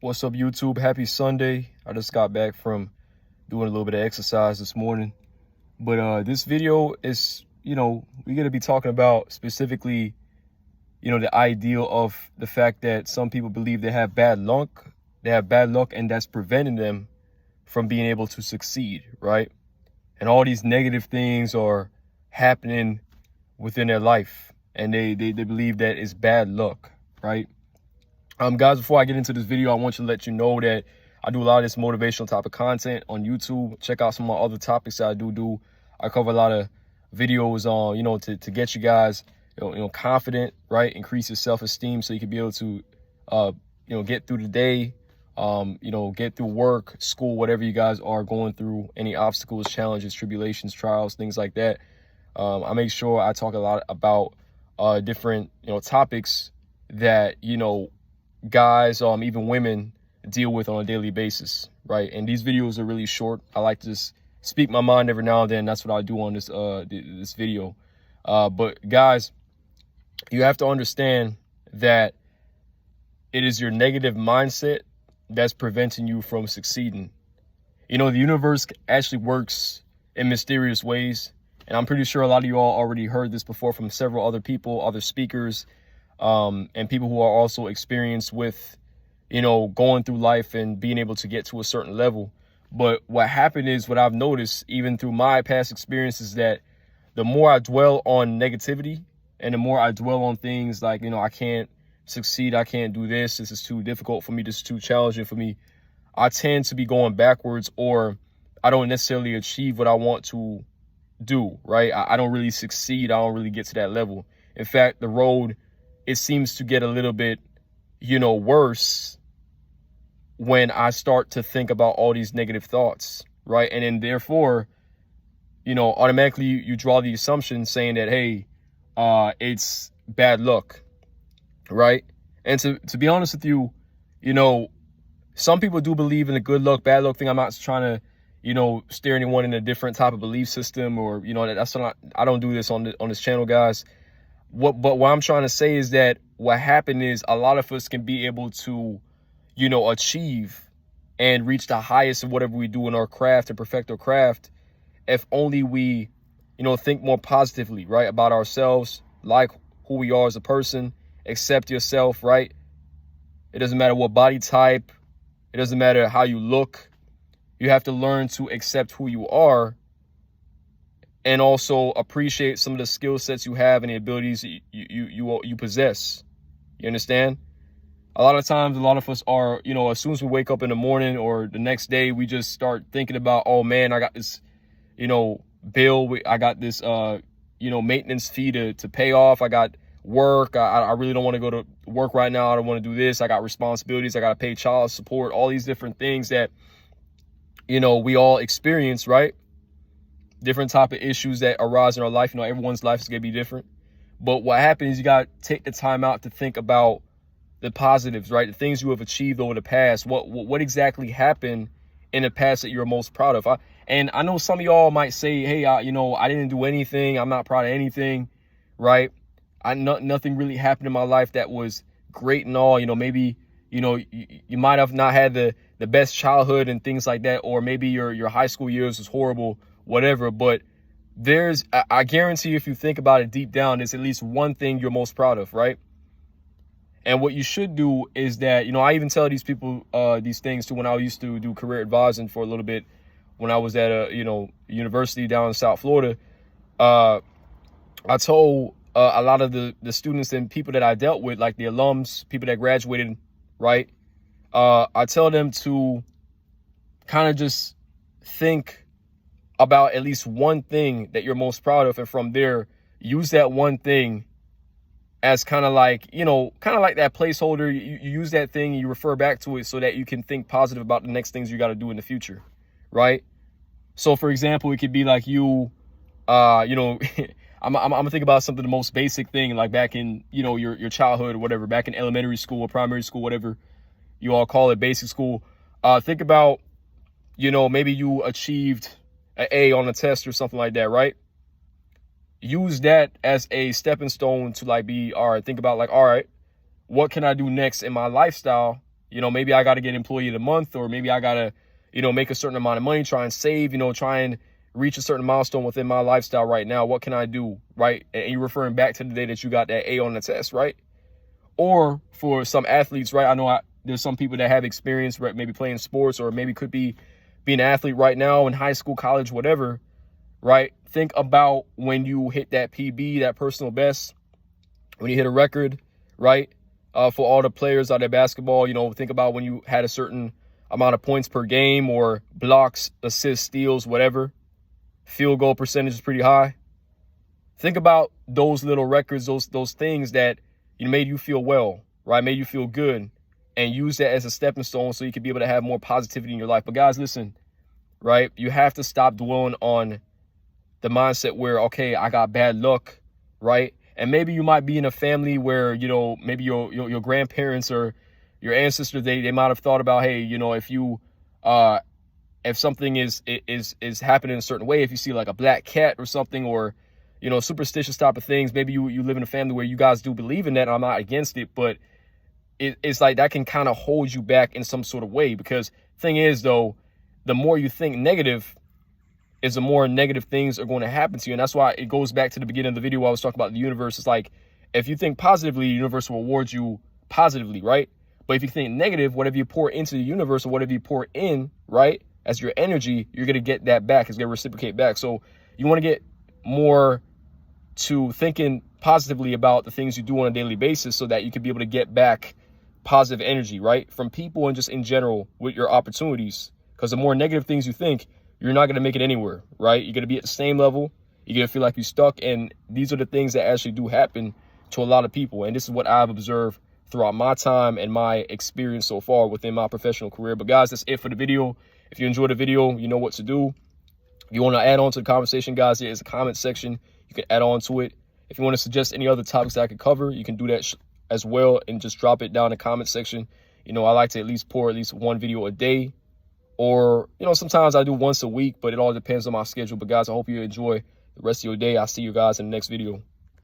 What's up, YouTube? Happy Sunday. I just got back from doing a little bit of exercise this morning. But this video is, we're going to be talking about specifically, the ideal of the fact that some people believe they have bad luck. They have bad luck, and that's preventing them from being able to succeed, right? And all these negative things are happening within their life, and they believe that it's bad luck, right? Guys, before I get into this video, I want to let you know that I do a lot of this motivational type of content on YouTube. Check out some of my other topics that I do. I cover a lot of videos on, to get you guys, confident, right? Increase your self-esteem so you can be able to, get through the day, get through work, school, whatever you guys are going through, any obstacles, challenges, tribulations, trials, things like that. I make sure I talk a lot about different, topics that, guys, even women deal with on a daily basis, right? And these videos are really short. I like to just speak my mind every now and then. That's what I do on this video. But guys, you have to understand that it is your negative mindset that's preventing you from succeeding. The universe actually works in mysterious ways. And I'm pretty sure a lot of you all already heard this before from several other people, other speakers, and people who are also experienced with, going through life and being able to get to a certain level. But what happened is, what I've noticed, even through my past experiences, that the more I dwell on negativity and the more I dwell on things like, I can't succeed, I can't do this is too difficult for me, this is too challenging for me, I tend to be going backwards, or I don't necessarily achieve what I want to do, right? I don't really succeed. I don't really get to that level. In fact, the road, it seems to get a little bit, worse when I start to think about all these negative thoughts, right? And then therefore, automatically you draw the assumption saying that, hey, it's bad luck, right? And to be honest with you, some people do believe in the good luck, bad luck thing. I'm not trying to, steer anyone in a different type of belief system, or, that's not, I don't do this on this channel, guys. But what I'm trying to say is that what happened is a lot of us can be able to, achieve and reach the highest of whatever we do in our craft and perfect our craft if only we, think more positively, right, about ourselves, like who we are as a person, accept yourself, right? It doesn't matter what body type, it doesn't matter how you look. You have to learn to accept who you are and also appreciate some of the skill sets you have and the abilities that you possess. You understand? A lot of times, a lot of us are, as soon as we wake up in the morning or the next day, we just start thinking about, oh man, I got this, bill. I got this, maintenance fee to pay off. I got work. I really don't want to go to work right now. I don't want to do this. I got responsibilities. I got to pay child support, all these different things that, we all experience, right? Different type of issues that arise in our life. Everyone's life is going to be different. But what happens is you got to take the time out to think about the positives, right? The things you have achieved over the past. What exactly happened in the past that you're most proud of? And I know some of y'all might say, hey, I didn't do anything. I'm not proud of anything, right? Nothing really happened in my life that was great and all. Maybe, you might have not had the best childhood and things like that, or maybe your high school years was horrible, whatever. But I guarantee you, if you think about it deep down, there's at least one thing you're most proud of, right? And what you should do is that, I even tell these people these things too when I used to do career advising for a little bit when I was at a, university down in South Florida. I told a lot of the students and people that I dealt with, like the alums, people that graduated, right? I tell them to kind of just think about at least one thing that you're most proud of. And from there, use that one thing as kind of like that placeholder. You use that thing and you refer back to it so that you can think positive about the next things you got to do in the future, right? So for example, it could be like I'm gonna think about something, the most basic thing, like back in, your childhood or whatever, back in elementary school or primary school, whatever you all call it, basic school. Think about, maybe you achieved an A on a test or something like that, right? Use that as a stepping stone to think about all right, what can I do next in my lifestyle You know, maybe I got to get employee of the month, or maybe I got to, you know, make a certain amount of money, try and save, you know, try and reach a certain milestone within my lifestyle right now. What can I do, right? And you're referring back to the day that you got that A on the test, right? Or for some athletes, right? I know there's some people that have experience, right? Maybe playing sports, or maybe could be being an athlete right now in high school, college, whatever, right? Think about when you hit that PB, that personal best, when you hit a record, right? For all the players out of basketball, you know, think about when you had a certain amount of points per game, or blocks, assists, steals, whatever. Field goal percentage is pretty high. Think about those little records, those things that made you feel well, right? Made you feel good, and use that as a stepping stone so you can be able to have more positivity in your life. But guys, listen, right? You have to stop dwelling on the mindset where, okay, I got bad luck, right? And maybe you might be in a family where, you know, maybe your grandparents or your ancestors, they might have thought about, hey, you know, if you if something is happening in a certain way, if you see like a black cat or something, or, you know, superstitious type of things, maybe you live in a family where you guys do believe in that. I'm not against it, but it's like that can kind of hold you back in some sort of way. Because thing is, though, the more you think negative, is the more negative things are going to happen to you. And that's why it goes back to the beginning of the video where I was talking about the universe. It's like, if you think positively, the universe will reward you positively, right? But if you think negative, whatever you pour into the universe, or whatever you pour in, right, as your energy, you're going to get that back. It's going to reciprocate back. So you want to get more to thinking positively about the things you do on a daily basis, so that you can be able to get back positive energy, right, from people and just in general with your opportunities. Because the more negative things you think, you're not going to make it anywhere, right? You're going to be at the same level. You're going to feel like you're stuck. And these are the things that actually do happen to a lot of people. And this is what I've observed throughout my time and my experience so far within my professional career. But guys, that's it for the video. If you enjoyed the video, you know what to do. If you want to add on to the conversation, guys, there is a comment section. You can add on to it. If you want to suggest any other topics that I could cover, you can do that as well, and just drop it down in the comment section. You know, I like to at least pour at least one video a day. Or, you know, sometimes I do once a week, but it all depends on my schedule. But guys, I hope you enjoy the rest of your day. I'll see you guys in the next video.